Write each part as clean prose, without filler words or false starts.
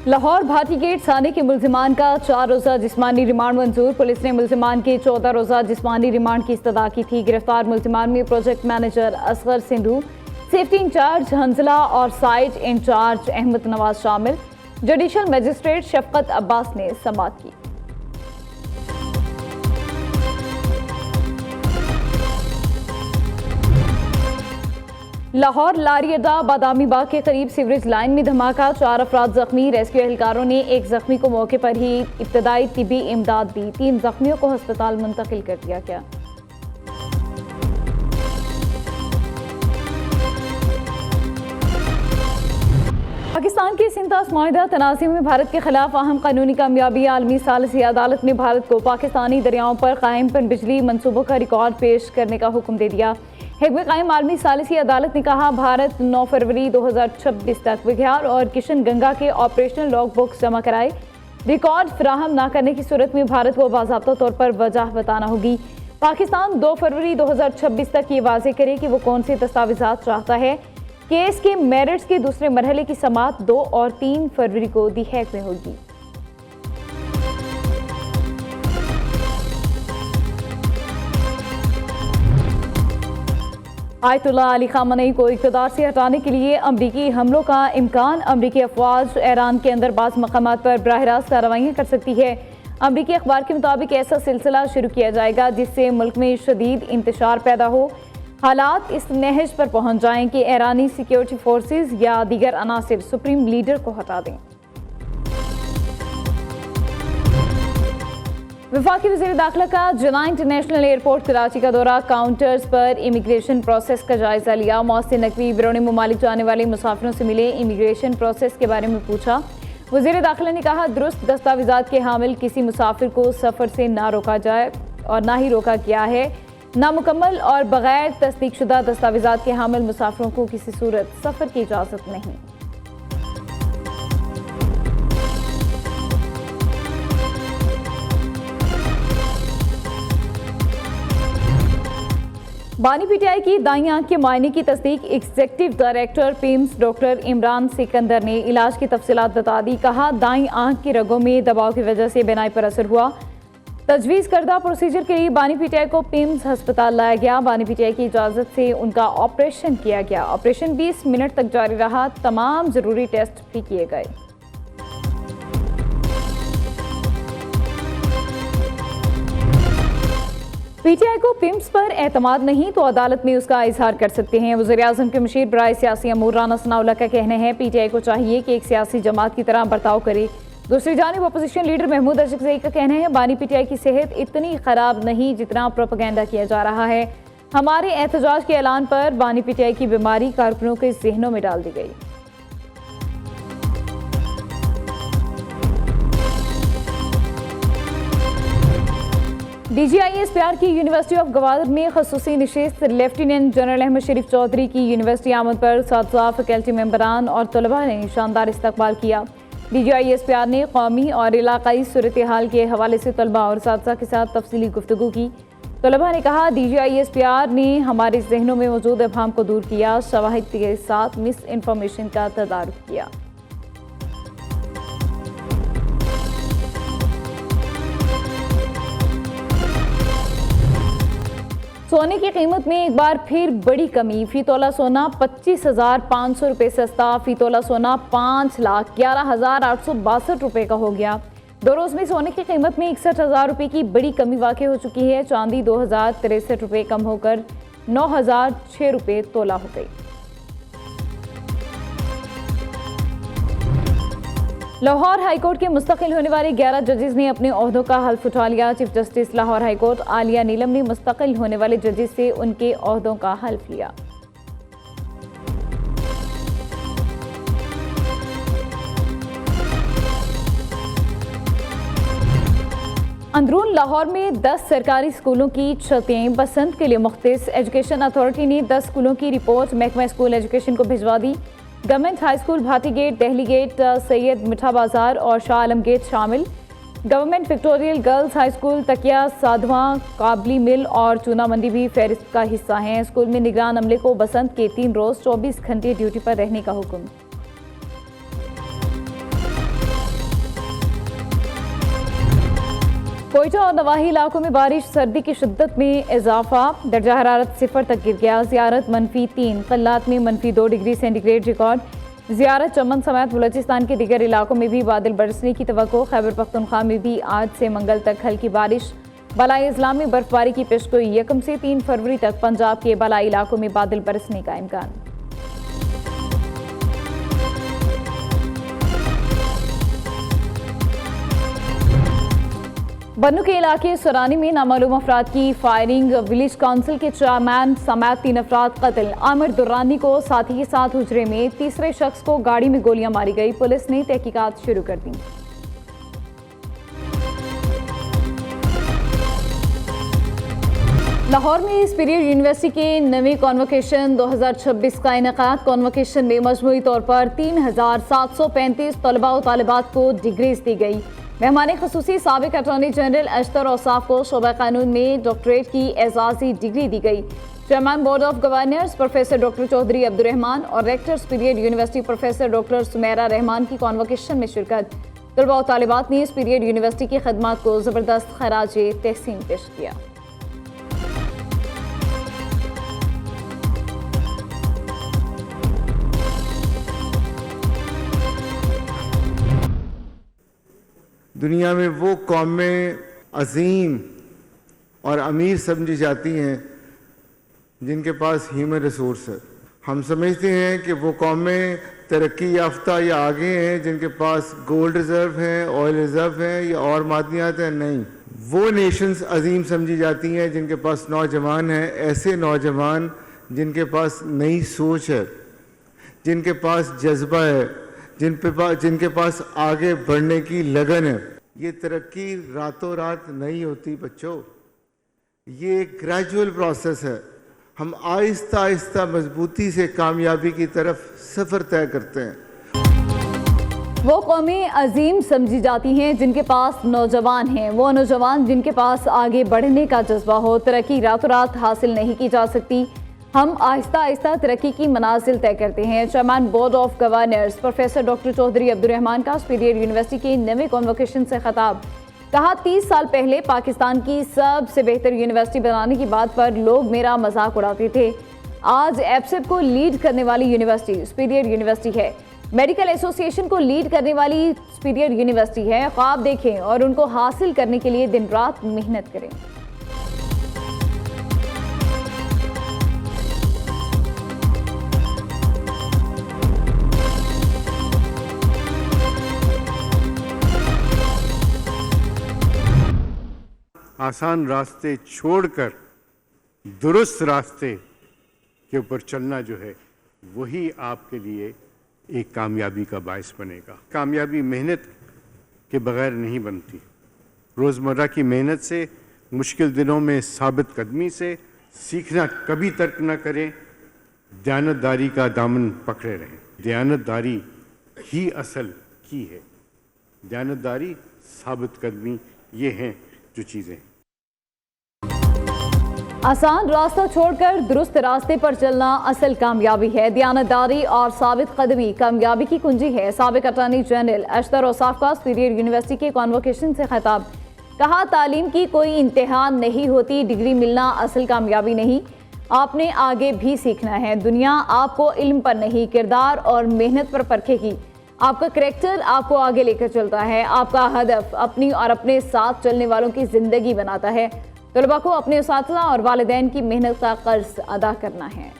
Lahore Bhati gate थाने के मुल्जिमान का 4 रोज़ा जिस्मानी रिमांड मंजूर। पुलिस ने मुल्जिमान के 14 रोज़ा जिस्मानी रिमांड की इस्तदा की थी। गिरफ्तार मुल्जिमान में project manager Asghar Sindhu, safety incharge Hanzala और साइट इंचार्ज अहमद नवाज शामिल। जुडिशल मजिस्ट्रेट शफकत अब्बास ने समाअत की। लाहौर लारी अड्डा बादामी बाग के करीब सीवरेज लाइन में धमाका, 4 अफराद जख्मी। रेस्क्यू एहलकारों ने एक जख्मी को मौके पर ही इब्तदाई तिबी इमदाद दी। 3 जख्मियों को अस्पताल मुंतकिल कर दिया गया। पाकिस्तान के सिंतास मुआहिदा तनाज़ी में भारत के खिलाफ अहम कानूनी कामयाबी। आलमी सालिसी अदालत ने भारत को पाकिस्तानी दरियाओं पर कायम पनबिजली मनसूबों का रिकॉर्ड पेश करने का हुक्म दे दिया। हिकमे कायम आलमी सालिसी अदालत ने कहा, भारत 9 फरवरी 2026 तक विघ्यार और किशन गंगा के ऑपरेशनल लॉग बुक्स जमा कराए। रिकॉर्ड फराहम न करने की सूरत में भारत को बाज़ाब्ता तौर पर वजह बताना होगी। पाकिस्तान 2 फरवरी 2026 तक ये वाज़ेह करे कि वो कौन से दस्तावेज़ात चाहता है। केस के मेरिट्स के दूसरे मरहले की समाअत 2 और 3 फरवरी को दी हैक में होगी। आयतुल्लाह अली खामनेई को इक़्तिदार से हटाने के लिए अमरीकी हमलों का इम्कान। अमरीकी अफवाज ईरान के अंदर बाज़ मकामात पर बराह रास्त कार्रवाइयाँ कर सकती है। अमरीकी अखबार के मुताबिक ऐसा सिलसिला शुरू किया जाएगा जिससे मुल्क में शदीद इंतशार पैदा हो। हालात इस नहज पर पहुँच जाएँ कि ईरानी सिक्योरिटी फोर्सेज या दीगर अनासिर सुप्रीम लीडर को हटा दें। वफाकी वज़ीर दाखिला का जना इंटरनेशनल एयरपोर्ट कराची का दौरा। काउंटर्स पर इमिग्रेशन प्रोसेस का जायजा लिया। मोहसिन नकवी बैरून मुमालिक जाने वाले मुसाफिरों से मिले, इमिग्रेशन प्रोसेस के बारे में पूछा। वज़ीर दाखिला ने कहा, दुरुस्त दस्तावेज़ात के हामिल किसी मुसाफिर को सफ़र से ना रोका जाए और ना ही रोका गया है। नामुकम्मल और बगैर तस्दीकशुदा दस्तावेज़ात के हामिल मुसाफिरों को किसी सूरत सफ़र की इजाज़त नहीं। बानी पीटीआई की दाईं आंख के मायने की तस्दीक executive director PIMS doctor Imran Sikandar ने इलाज की तफसीलात बता दी। कहा, दाईं आंख की रगों में दबाव की वजह से बिनाई पर असर हुआ। तजवीज़ करदा प्रोसीजर के लिए बानी पीटीआई को पिम्स हस्पताल लाया गया। बानी पीटीआई की इजाज़त से उनका ऑपरेशन किया गया। ऑपरेशन 20 मिनट तक जारी रहा। तमाम ज़रूरी टेस्ट भी किए गए। पीटीआई को पिम्स पर एतमाद नहीं तो अदालत में उसका इजहार कर सकते हैं। वज़ीर-ए-आज़म के मुशीर बराए सियासी अमूर राना सनाउल्लाह का कहना है, पीटीआई को चाहिए कि एक सियासी जमात की तरह बर्ताव करे। दूसरी जानिब अपोजिशन लीडर महमूद अशरफजई का कहना है, बानी पीटीआई की सेहत इतनी ख़राब नहीं जितना प्रोपेगेंडा किया जा रहा है। हमारे एहतजाज के ऐलान पर बानी पीटीआई की बीमारी कारकुनों के जहनों में डाल दी गई। DGISPR की यूनिवर्सिटी ऑफ गवादर में खसूसी निशिस्त लेफ्टिनेंट जनरल अहमद शरीफ चौधरी की यूनिवर्सिटी आमद पर साथसाथ फैकल्टी मेंबरान और तलबा ने शानदार इस्तकबाल किया। DGISPR ने कौमी और इलाकाई सूरत हाल के हवाले से तलबा और साथसा के साथ तफसीली गुफ्तगू की। तलबा ने कहा, DGISPR ने हमारे जहनों में मौजूद अभाम को दूर किया, शवाहिद के साथ मिस इन्फॉर्मेशन का तदारुक किया। सोने की कीमत में एक बार फिर बड़ी कमी। फी तोला सोना 25,500 रुपये सस्ता। फी तोला सोना 5,11,862 रुपये का हो गया। 2 रोज़ में सोने की कीमत में 61,000 रुपये की बड़ी कमी वाक़ई हो चुकी है। चांदी 2,063 रुपये कम होकर 9,006 रुपये तोला हो गई। लाहौर हाईकोर्ट के मुस्तकिल होने वाले 11 जजेस ने अपने ओहदों का हल्फ उठा लिया। Chief justice Lahore high court Aaliya Neelam ने मुस्तकिल होने वाले जजेस से उनके ओहदों का हल्फ लिया। अंदरून लाहौर में 10 सरकारी स्कूलों की छतें बसंत के लिए मुख्तस। एजुकेशन अथॉरिटी ने 10 स्कूलों की रिपोर्ट महकमा स्कूल एजुकेशन को भिजवा दी। Government high school Bhati gate, Dehli gate, Syed Mitha Bazaar और शाह आलम गेट शामिल। Government Victoria girls high school, Takia, Sadhwan, काबली मिल और चूना मंडी भी फहरिस्त का हिस्सा हैं। स्कूल में निगरान अमले को बसंत के 3 रोज़ 24 घंटे ड्यूटी पर रहने का हुक्म। कोयटा और नवाही इलाकों में बारिश, सर्दी की शिद्दत में इजाफा, दर्जा हरारत 0 तक गिर गया। ज़ियारत -3, कल्लात में -2 डिग्री सेंटीग्रेड रिकॉर्ड। ज़ियारत, चमन समेत बलूचिस्तान के दीगर इलाकों में भी बादल बरसने की तवक्को। खैबर पख्तूनख्वा में भी आज से मंगल तक हल्की बारिश। बलाई इस्लाम में बर्फबारी की पेशगोई, 1 से 3 फरवरी तक पंजाब के बलाई इलाकों में बादल बरसने का इम्कान। बन्नू के इलाके सरानी में नामालूम अफराद की फायरिंग, विलेज काउंसिल के चेयरमैन समेत 3 अफराद कत्ल। आमिर दुर्रानी को साथी के साथ हुजरे में, तीसरे शख्स को गाड़ी में गोलियां मारी गई। पुलिस ने तहकीकात शुरू कर दी। लाहौर में स्पीरियर यूनिवर्सिटी के नवे कॉन्वोकेशन 2026 का इनेकाद। कॉन्वोकेशन में मजमूई तौर पर 3735 तलबा और तालिबात को डिग्रीज दी गई। मेहमान खसूसी साबिक अटॉर्नी जनरल अशतर औसाफ को शोबा कानून में डॉक्टरेट की एजाजी डिग्री दी गई। Chairman board of governors professor doctor Chaudhry Abdurrahman और rector superior university professor doctor Sumera Rehman की कॉन्वोकेशन में शिरकत। तलबा और तालिबात ने स्पीरियर यूनिवर्सिटी की खदमात को ज़बरदस्त खराज तहसीन पेश किया। दुनिया में वो कौमें अजीम और अमीर समझी जाती हैं जिनके पास ह्यूमन रिसोर्स है। हम समझते हैं कि वो कौमें तरक्की याफ्ता या आगे हैं जिनके पास गोल्ड रिज़र्व हैं, ऑयल रिज़र्व हैं या और मादनियात हैं। नहीं, वो नेशंस अजीम समझी जाती हैं जिनके पास नौजवान हैं, ऐसे नौजवान जिनके पास नई सोच है, जिनके पास जज्बा है, जिनके पास आगे बढ़ने की लगन है। ये तरक्की रातों रात नहीं होती बच्चों, ये एक ग्रेजुअल प्रोसेस है। हम आहिस्ता आहिस्ता मजबूती से कामयाबी की तरफ सफ़र तय करते हैं। वो कौमें अजीम समझी जाती हैं जिनके पास नौजवान हैं, वो नौजवान जिनके पास आगे बढ़ने का जज्बा हो। तरक्की रातों रात हासिल नहीं की जा सकती, हम आहिस्ता आहिस्ता तरक्की की मनाजिल तय करते हैं। Chairman board of governors professor doctor Chaudhry Abdurrahman का स्पीरियर यूनिवर्सिटी के नवे कॉन्वोकेशन से खिताब। कहा, 30 साल पहले पाकिस्तान की सबसे बेहतर यूनिवर्सिटी बनाने की बात पर लोग मेरा मजाक उड़ाते थे। आज एफसेट को लीड करने वाली यूनिवर्सिटी स्पीरियर यूनिवर्सिटी है। मेडिकल एसोसिएशन को लीड करने वाली स्पीरियर यूनिवर्सिटी है। ख्वाब देखें और उनको हासिल करने के लिए दिन रात मेहनत करें। आसान रास्ते छोड़कर दुरुस्त रास्ते के ऊपर चलना जो है वही आपके लिए एक कामयाबी का बायस बनेगा। कामयाबी मेहनत के बगैर नहीं बनती। रोज़मर्रा की मेहनत से, मुश्किल दिनों में साबित कदमी से, सीखना कभी तर्क न करें, दयानतदारी का दामन पकड़े रहें। दयानतदारी ही असल की है। दयानतदारी, साबित कदमी, ये हैं जो चीज़ें। आसान रास्ता छोड़कर दुरुस्त रास्ते पर चलना असल कामयाबी है। दयानतदारी और साबित कदमी कामयाबी की कुंजी है। साबिक अटॉर्नी जनरल अशतर औसाफ का स्पीरियर यूनिवर्सिटी के कॉन्वोकेशन से खिताब। कहा, तालीम की कोई इंतहा नहीं होती, डिग्री मिलना असल कामयाबी नहीं, आपने आगे भी सीखना है। दुनिया आपको इल्म पर नहीं, किरदार और मेहनत पर परखेगी। आपका करैक्टर आपको आगे लेकर चलता है। आपका हदफ अपनी और अपने साथ चलने वालों की जिंदगी बनाता है। तलबा को अपने उस्ताज़ा और वालिदैन की मेहनत का कर्ज अदा करना है।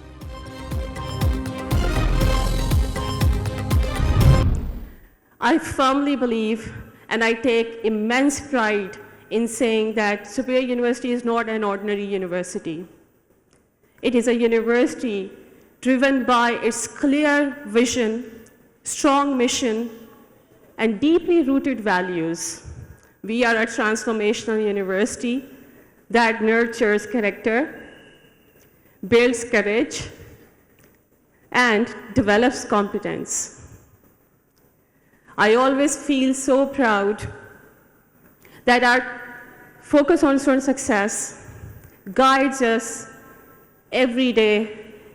I firmly believe and I take immense pride in saying that Superior University is not an ordinary university. It is a university driven by its clear vision, strong mission, and deeply rooted values. We are a transformational university that nurtures character, builds courage, and develops competence. I always feel so proud that our focus on student success guides us every day,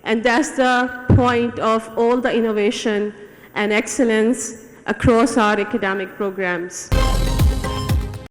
and that's the point of all the innovation and excellence across our academic programs.